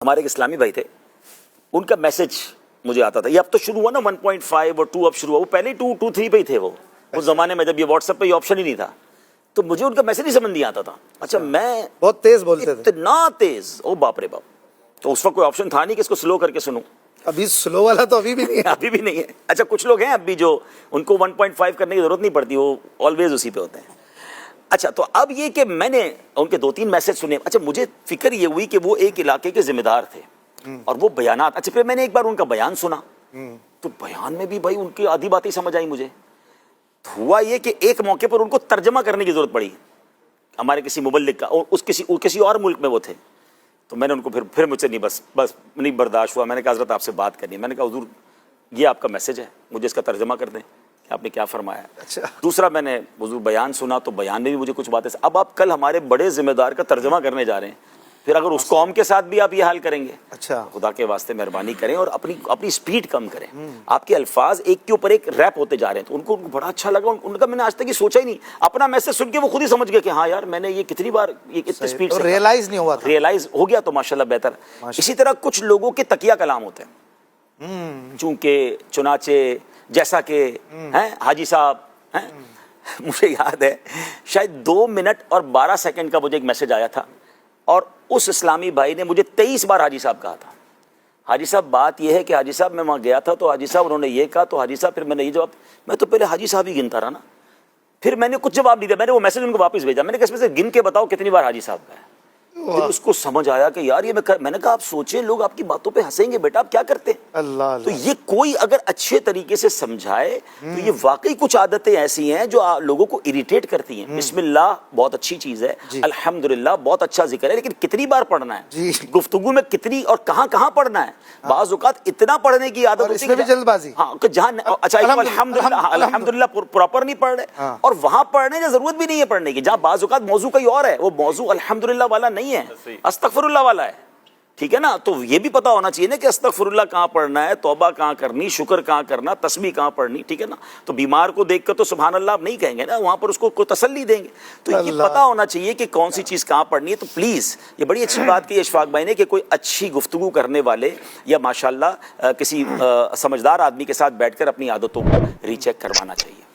ہمارے ایک اسلامی بھائی تھے, ان کا میسج مجھے آتا تھا, یہ اب تو شروع ہوا نا 1.5 اور 2 اب شروع ہوا, وہ پہلے 2.3 پہ ہی تھے وہ اس زمانے میں جب یہ واٹس ایپ پہ یہ آپشن ہی نہیں تھا, تو مجھے ان کا میسج نہیں سمجھ نہیں آتا تھا. اچھا میں بہت تیز بولتے تھے, اتنا تیز, او باپ رے باپ, تو اس وقت کوئی آپشن تھا نہیں کہ اس کو سلو کر کے سنوں. ابھی سلو والا تو ابھی بھی نہیں ہے. ابھی بھی نہیں ہے. اچھا کچھ لوگ ہیں اب بھی جو ان کو 1.5 کرنے کی ضرورت نہیں پڑتی, وہ آلویز اسی پہ ہوتے ہیں. اچھا تو اب یہ کہ میں نے ان کے 2-3 میسج سنے. اچھا مجھے فکر یہ ہوئی کہ وہ ایک علاقے کے ذمہ دار تھے اور وہ بیانات, اچھا پھر میں نے ایک بار ان کا بیان سنا, تو بیان میں بھی بھائی ان کی آدھی باتیں سمجھ آئی مجھے. ہوا یہ کہ ایک موقع پر ان کو ترجمہ کرنے کی ضرورت پڑی ہمارے کسی مبلغ کا, اور کسی اور ملک میں وہ تھے. تو میں نے ان کو پھر مجھ سے نہیں بس نہیں برداشت ہوا. میں نے کہا حضرت آپ سے بات کرنی ہے. میں نے کہا حضور یہ آپ کا میسج ہے, مجھے اس کا ترجمہ کر دیں کہ آپ نے کیا فرمایا. اچھا. دوسرا میں نے حضور بیان سنا, تو بیان میں بھی مجھے کچھ باتیں, اب آپ کل ہمارے بڑے ذمہ دار کا ترجمہ کرنے جا رہے ہیں, پھر اگر اس قوم کے ساتھ بھی آپ یہ حال کریں گے, اچھا خدا کے واسطے مہربانی کریں اور اپنی اسپیڈ کم کریں. آپ کے الفاظ ایک کے اوپر ایک ریپ ہوتے جا رہے ہیں. تو ان کو بڑا اچھا لگا. ان کا میں نے آج تک یہ سوچا ہی نہیں, اپنا میسج سن کے وہ خود ہی سمجھ گئے کہ ہاں یار میں نے یہ کتنی بار یہ اتنی اسپیڈ سے ریئلائز نہیں ہوا تھا, ریئلائز ہو گیا, تو ماشاءاللہ بہتر. اسی طرح کچھ لوگوں کے تقیہ کلام ہوتے ہیں, چونکہ چنانچہ جیسا کہ حاجی صاحب ہیں. مجھے یاد ہے شاید 2 منٹ اور 12 سیکنڈ کا مجھے ایک میسج آیا تھا, اور اس اسلامی بھائی نے مجھے 23 بار حاجی صاحب کہا تھا. حاجی صاحب بات یہ ہے کہ حاجی صاحب میں وہاں گیا تھا, تو حاجی صاحب انہوں نے یہ کہا, تو حاجی صاحب پھر میں نے یہ جواب, میں تو پہلے حاجی صاحب ہی گنتا رہا نا, پھر میں نے کچھ جواب نہیں دیا. میں نے وہ میسج ان کو واپس بھیجا, میں نے کہا اس میں سے گن کے بتاؤ کتنی بار حاجی صاحب کا ہے. پھر اس کو سمجھ آیا کہ یار یہ میں نے کہا آپ سوچیں, لوگ آپ کی باتوں پہ ہنسیں گے بیٹا, آپ کیا کرتے ہیں. اللہ تو یہ کوئی اگر اچھے طریقے سے سمجھائے تو یہ واقعی کچھ عادتیں ایسی ہیں جو لوگوں کو اریٹیٹ کرتی ہیں. بسم اللہ بہت اچھی چیز ہے, الحمدللہ بہت اچھا ذکر ہے, لیکن کتنی بار پڑھنا ہے, گفتگو میں کتنی اور کہاں کہاں پڑھنا ہے. بعض اوقات اتنا پڑھنے کی عادت ہوتی ہے جلد بازی, ہاں کہ جہاں اچھا الحمدللہ پراپر نہیں پڑھ رہے, اور وہاں پڑھنے کی ضرورت بھی نہیں ہے پڑھنے کی, جہاں بعض اوقات موضوع کہیں اور ہے, وہ موضوع الحمدللہ والا نہیں ہے, استغفر اللہ والا ہے. ٹھیک ہے نا. تو یہ بھی پتا ہونا چاہیے نا کہ استغفر اللہ کہاں پڑھنا ہے, توبہ کہاں کرنی, شکر کہاں کرنا, تسبیح کہاں پڑھنی. ٹھیک ہے نا. تو بیمار کو دیکھ کر تو سبحان اللہ آپ نہیں کہیں گے نا, وہاں پر اس کو کوئی تسلی دیں گے. تو یہ پتا ہونا چاہیے کہ کون سی چیز کہاں پڑھنی ہے. تو پلیز یہ بڑی اچھی بات کی اشفاق بھائی نے کہ کوئی اچھی گفتگو کرنے والے یا ماشاءاللہ کسی سمجھدار آدمی کے ساتھ بیٹھ کر اپنی عادتوں کو ری چیک کروانا چاہیے.